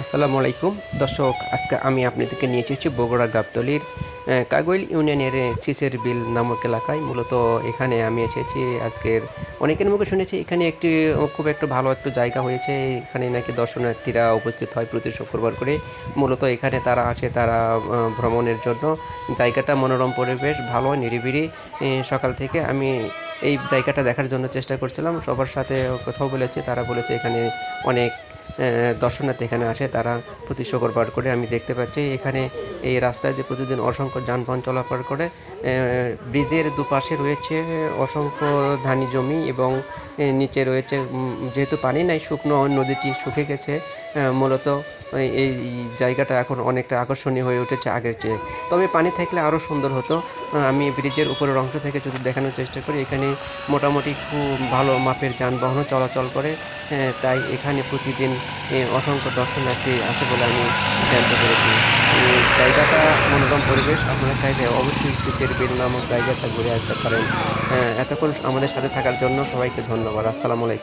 আসসালামু আলাইকুম দর্শক, আজকে আমি আপনাদেরকে নিয়ে এসেছি বগুড়া গাবতলীর কাগইল ইউনিয়নের সিসের বিল নামক এলাকায়। মূলত এখানে আমি এসেছি আজকের অনেকের মুখে শুনেছি এখানে খুব একটা ভালো একটা জায়গা হয়েছে। এখানে নাকি দর্শনার্থীরা উপস্থিত হয় প্রতি শুক্রবার করে। মূলত এখানে তারা আসে ভ্রমণের জন্য। জায়গাটা মনোরম, পরিবেশ ভালো, নিরিবিলি। সকাল থেকে আমি এই জায়গাটা দেখার জন্য চেষ্টা করছিলাম, সবার সাথে কোথাও বলেছে, তারা বলেছে এখানে অনেক দর্শনার্থী এখানে আসে, তারা প্রতি শুক্রবার করে। আমি দেখতে পাচ্ছি এখানে এই রাস্তায় দিয়ে প্রতিদিন অসংখ্য যানবাহন চলাচল করে। ব্রিজের দুপাশে রয়েছে অসংখ্য ধানি জমি এবং নিচে রয়েছে, যেহেতু পানি নাই, শুকনো, নদীটি শুকিয়ে গেছে। মূলত এই জায়গাটা এখন অনেকটা আকর্ষণীয় হয়ে উঠেছে আগের চেয়ে। তবে পানি থাকলে আরও সুন্দর হতো। আমি ব্রিজের উপরের অংশ থেকে যদি দেখানোর চেষ্টা করি, এখানে মোটামুটি খুব ভালো মাপের যানবাহনও চলাচল করে। তাই এখানে প্রতিদিন অসংখ্য দর্শনার্থী আসে বলে আমি জানতে পেরেছি। জায়গাটা মনোরম পরিবেশ, আপনারা চাইলে অবশ্যই সিসের বিল নামক জায়গাটা ঘুরে আসতে পারেন। এতক্ষণ আমাদের সাথে থাকার জন্য সবাইকে ধন্যবাদ। আসসালামু আলাইকুম।